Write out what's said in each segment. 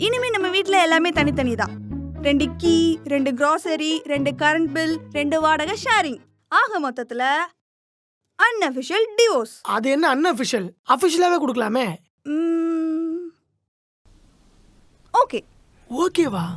இனிமே நம்ம வீட்ல எல்லாமே தனித்தனி தான். 2 கீ, 2 grocery, 2 கரண்ட் பில், 2 வாடகை ஷேரிங். ஆக மொத்தத்துல அன்அஃபிஷியல் டிவோர்ஸ். அது என்ன அன்அஃபிஷியல்? அஃபிஷியலாவே கொடுக்கலாமே. ஓகே. ஓகேவா?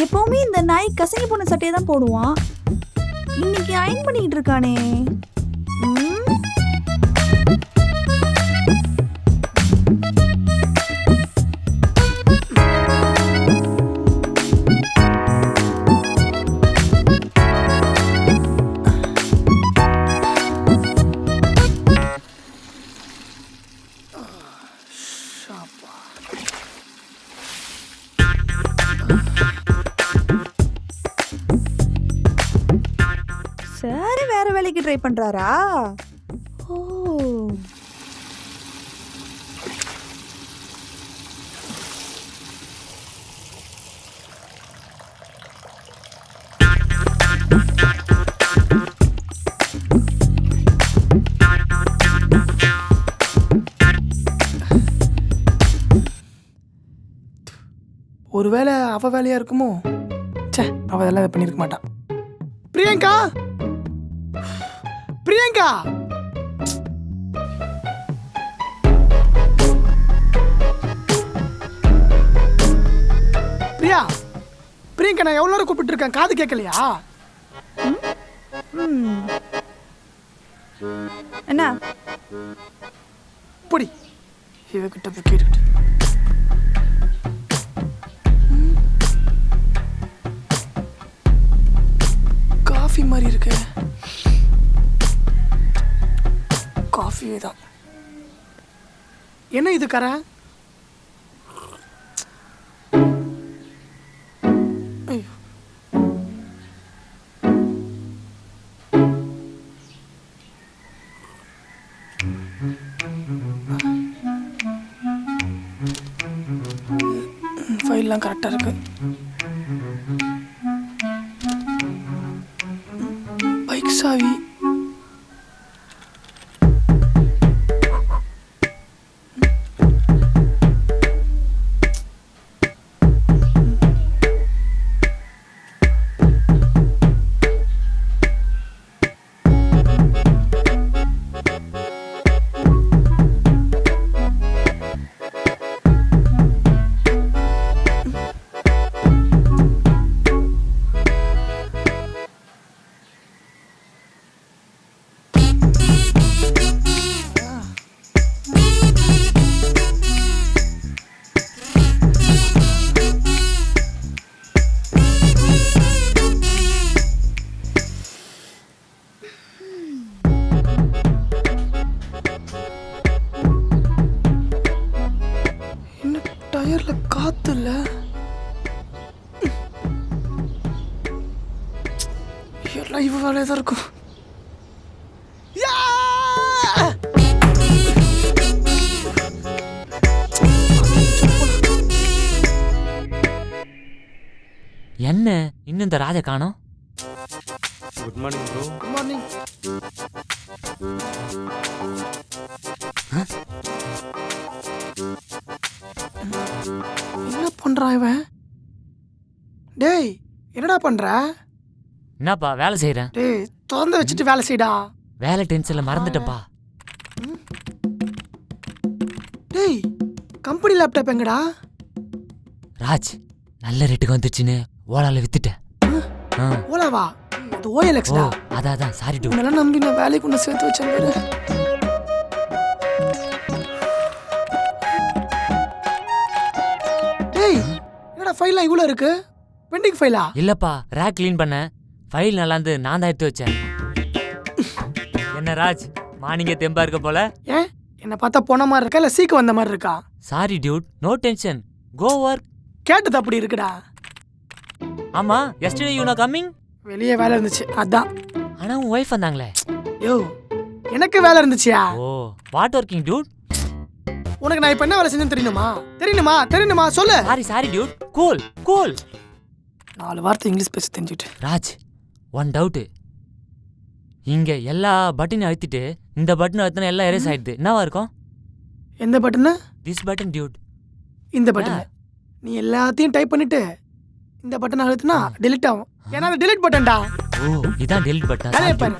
எப்பவுமே இந்த நாய் கசங்கி போன சட்டையை தான் போடுவான். இன்னைக்கு அயன் பண்ணிட்டு இருக்கானே. சரி, வேற வேலைக்கு ட்ரை பண்றாரா? ஓ, ஒருவேளை அவ வேலையா இருக்குமோ? சே, அவ இதெல்லாம் இதை பண்ணிருக்க மாட்டான். பிரியங்கா, பிரியங்கா, பிரியா, பிரியங்கா, நான் எவ்வளோ நேரம் கூப்பிட்டு இருக்கேன், காது கேட்கலையா? என்ன பொடி இவகிட்ட போய் கேட்டுக்கிட்டு. காஃபி மாதிரி இருக்கு. காஃபி தான். என்ன இது கரை? ஐயோ, ஃபைல்லாம் கரெக்டாக இருக்கு. பைக் சாவி. டயர்ல காத்து இல்ல. எல்லாம் இவ வேலையா தான் இருக்கும். என்ன இன்னும் இந்த ராஜா காணோம்? Good morning bro. Good morning. என்ன பண்றான் இவன்? டேய், என்னடா பண்ற? என்னப்பா வேலை செய்யறேன்? டேய், திறந்து வச்சுட்டு வேலை செய்டா. வேலை டென்ஷன்ல மறந்துட்டேன்ப்பா. டேய், கம்பெனி லேப்டாப் எங்கடா? ராஜ், நல்ல ரேட்டுக்கு வந்துச்சுன்னு ஓலால வித்துட்டேன். ஓலாவா? அது OLX டா. அதான் சாரி டூ. உன்னெல்லாம் நம்பி நான் வேலைக்கு ஒன்று சேர்த்து வச்சேன் பேரு. ஃபைல்லாம் இவ்வளோ இருக்கு? பெண்டிங் ஃபைலா? இல்லப்பா ரேக் க்ளீன் பண்ண ஃபைல் நல்லா இருந்து நான் தான் எடுத்து வச்சேன். என்ன ராஜ் மார்னிங்கே தெம்பா இருக்க போல? ஏன் என்னை பார்த்தா போன மாதிரி இருக்கா இல்லை சீக்கு வந்த மாதிரி இருக்கா? Sorry dude, no tension, go work. கேட்டது அப்படி இருக்குடா. ஆமா எஸ்டர்டே யூ நோ கம்மிங். வெளியே வேலை இருந்துச்சு அதான். ஆனா உன் ஒய்ஃப் வந்தாங்களே. யோ எனக்கு வேலை இருந்துச்சியா? Oh what working dude? உனக்கு நான் இப்போ என்ன வேலை செஞ்சேன்னு தெரியுமா சொல்லு. Sorry Dude, cool cool. 4 வார்த்தை இங்கிலீஷ் பேச தெரிஞ்சுட்டு. ராஜ் ஒன் டவுட்டு, இங்க எல்லா பட்டனையும் அழுத்திட்டு இந்த பட்டன் அழுத்தினா எல்லாம் எரேஸ் ஆயிடுது, என்னவா இருக்கும்? எந்த பட்டனு? This button Dude. இந்த பட்டன். நீ எல்லாத்தையும் டைப் பண்ணிட்டு இந்த பட்டன் அழுத்தினா டெலிட் ஆகும். ஏன்னா அது டெலிட் பட்டன்டா. ஓ இதான் டெலிட் வேலையை பட்டன். பாரு.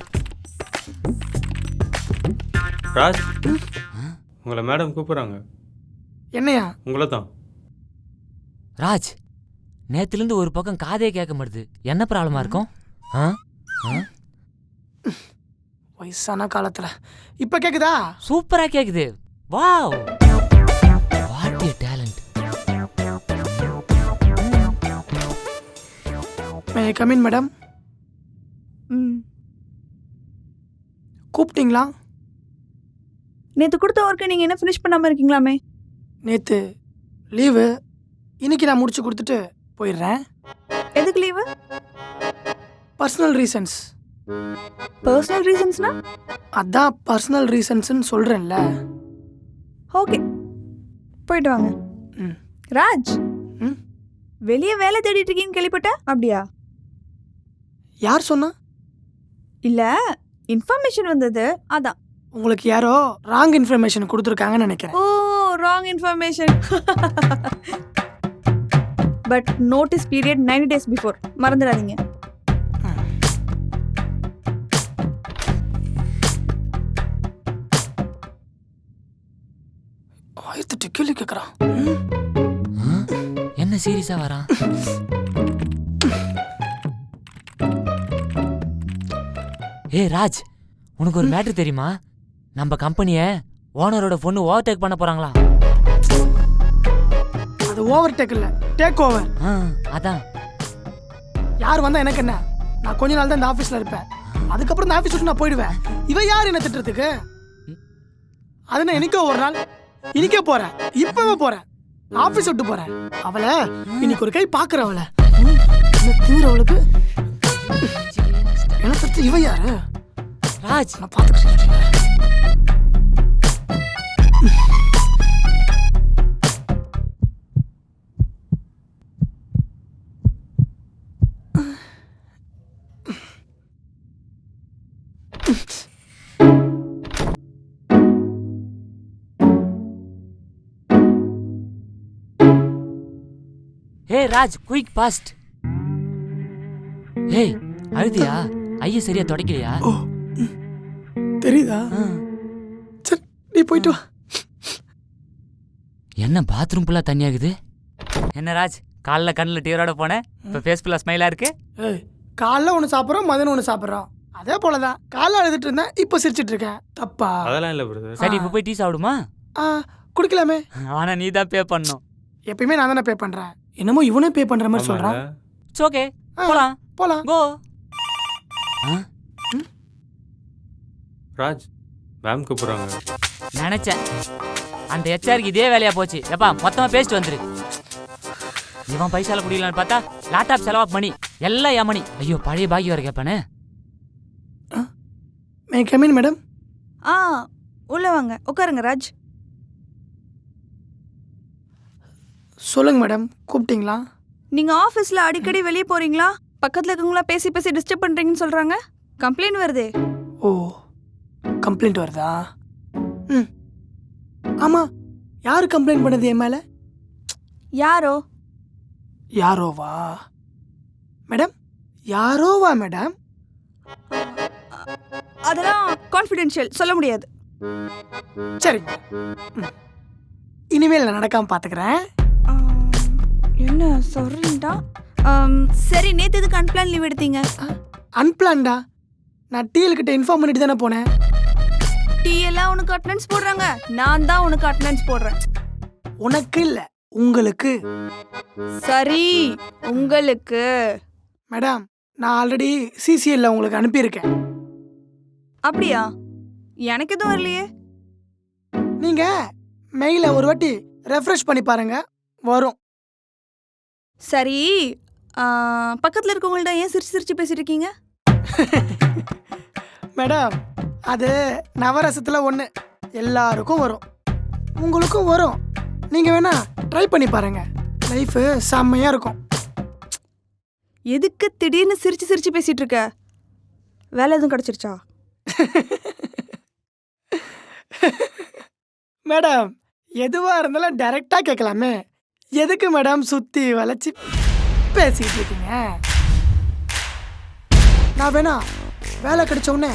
ராஜ் உங்களை மேடம் கூப்பிட்றாங்க. என்னையா? உங்களை தான். ராஜ் நேத்துலேருந்து ஒரு பக்கம் காதே கேட்க மாட்டுது, என்ன ப்ராப்ளமா இருக்கும்? ஆ ஆ? வயசான காலத்துல இப்ப கேக்குதா? சூப்பரா கேக்குது. Wow what a talent. May come in madam. ம். கூப்பிட்டீங்களா? நேத்து கொடுத்த ஒர்க்கை நீங்க என்ன ஃபினிஷ் பண்ணாம இருக்கீங்களாமே? நேத்து லீவு, இன்னைக்கு நான் முடிச்சு கொடுத்துட்டு போயிடுறேன். எதுக்கு லீவு? Personal reasons. பர்சனல் ரீசன்ஸ்னா? அதான் பர்சனல் ரீசன்ஸ்னு சொல்றேன்ல. ஓகே போயிட்டு வாங்க. ம். ராஜ் ம்? வெளியே வேலை தேடிட்டு இருக்கீங்கன்னு கேள்விப்பட்டேன், அப்படியா? யார் சொன்னா? இல்ல இன்ஃபர்மேஷன் வந்தது அதான். உங்களுக்கு யாரோ ராங் இன்ஃபர்மேஷன் கொடுத்துருக்காங்கன்னு நினைக்கிறேன். Oh wrong information. But notice period 90 days before, மறந்துடாதீங்க. ஆயிரத்தெட்டு கேள்வி கேட்குறான். என்ன சீரியஸா வரான்? ஏ ராஜ், உனக்கு ஒரு மேட்ரு தெரியுமா? நம்ம கம்பெனியை ஓனரோட பொண்ணு ஓவர்டேக் பண்ண போறாங்களா? அது ஓவர் டேக் இல்ல, டேக் ஓவர். அதான். யார் வந்தா எனக்கு என்ன? நான் கொஞ்ச நாள் தான் இந்த ஆஃபீஸில் இருப்பேன். அதுக்கப்புறம் இந்த ஆஃபீஸ் விட்டு நான் போயிடுவேன். இவன் யார் என்ன திட்டுறதுக்கு? அது நான் எனக்கோ ஒரு நாள் இன்னைக்கே போறேன், இப்பவே போறேன், ஆஃபீஸ் விட்டு போறேன். அவளை இன்னைக்கு ஒரு கை பார்க்குற அவளை தீவிர அவளுக்கு என்ன தடுத்து இவ யாரு? ராஜ் நான் பார்த்துக்கிட்டு. ஹே ராஜ், குயிக் பாஸ்ட். ஹே அழுதியா? ஐய சரியா தொடக்கலையா? ஓ தெரியுதா? சரி நீ போயிட்டு வா. என்ன பாத்ரூம் ஃபுல்லா தண்ணியாகுது? என்ன ராஜ், காலைல கண்ணில் டீரோட போனேன், இப்போ ஃபேஸ் ஃபுல்லா ஸ்மைலா இருக்கு. ஏய் காலைல ஒன்று சாப்பிட்றோம், மதியம் ஒன்று சாப்பிட்றோம். அதே போலதான் காலைல அழுதுட்டு இருந்தேன், இப்போ சிரிச்சிட்டு இருக்கேன். தப்பா? அதெல்லாம் இல்லை பிரதர். சரி இப்போ போய் டீ சாப்பிடுமா? குடிக்கலாமே. ஆனா நீ தான் பே பண்ணணும். எப்பயுமே நான் தானே பே பண்றேன். என்னமோ இவனே பே பண்ற மாதிரி சொல்றான். இட்ஸ் ஓகே, போலாம் போலாம். கோ. ராஜ் மேம் கூப்பிட்றாங்க. நினைச்சேன் அந்த ஹெச்ஆருக்கு இதே வேலையா போச்சு. எப்பா மொத்தமா பேசிட்டு வந்துரு. இவன் பைசால குடிக்கலான்னு பார்த்தா லேப்டாப் செலவா பண்ணி எல்லாம் என் மணி. ஐயோ பழைய பாக்கி வர கேட்பானே. May come in madam. உள்ள வாங்க, உட்காருங்க ராஜ். சொல்லுங்க மேடம், கூப்பிட்டீங்களா? நீங்க ஆபீஸ்ல அடிக்கடி வெளியே போறீங்களா? பக்கத்துல இருக்கவங்களா பேசி பேசி டிஸ்டர்ப் பண்றீங்கன்னு சொல்றாங்க. கம்ப்ளைண்ட் வருதே. ஓ கம்ப்ளைண்ட் வருதா? ம் ஆமா. யாரு கம்ப்ளைண்ட் பண்ணது என் மேல? யாரோ? யாரோவா மேடம்? யாரோவா மேடம்? அதெல்லாம் கான்ஃபிடென்ஷியல், சொல்ல முடியாது. சரிங்க. இனிமேல் நான் நடக்காம பாத்துக்கிறேன். என்ன சொல்றீங்கடா? சரி நேத்து எதுக்கு அன்பிளான் லீவ் எடுத்தீங்க? அன்பிளான்டா? நான் டிஎல் கிட்ட இன்ஃபார்ம் பண்ணிட்டு தானே போனேன். டீ எல்லாம் உனக்கு அட்டெண்டன்ஸ் போடுறாங்க, நான் தான் உனக்கு அட்டெண்டன்ஸ் போடுறேன். உனக்கு இல்ல, உங்களுக்கு. சரி உங்களுக்கு. மேடம், நான் ஆல்ரெடி சிசிஎல்ல உங்களுக்கு அனுப்பியிருக்கேன். அப்படியா? எனக்கு எதுவும் வரலையே. நீங்க மெயிலை ஒரு வாட்டி ரெஃப்ரெஷ் பண்ணி பாருங்க, வரும். சரி பக்கத்தில் இருக்கவங்கள்ட்ட ஏன் சிரிச்சு சிரிச்சு பேசிட்டு இருக்கீங்க? மேடம், அது நவரசத்தில் ஒன்று, எல்லாருக்கும் வரும், உங்களுக்கும் வரும். நீங்கள் வேணா ட்ரை பண்ணி பாருங்க, லைஃபு செம்மையாக இருக்கும். எதுக்கு திடீர்னு சிரிச்சு சிரிச்சு பேசிட்டு இருக்க? வேலை எதுவும் கிடைச்சிருச்சா? மேடம், எதுவாக இருந்தாலும் டைரெக்டாக கேட்கலாமே, எதுக்கு மேடம் சுற்றி வளைச்சி பேசிக்கிட்டு இருக்கீங்க? நான் வேணா வேலை கிடைச்ச உடனே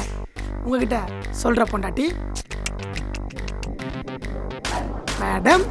உங்ககிட்ட சொல்கிற பொண்டாட்டி. மேடம்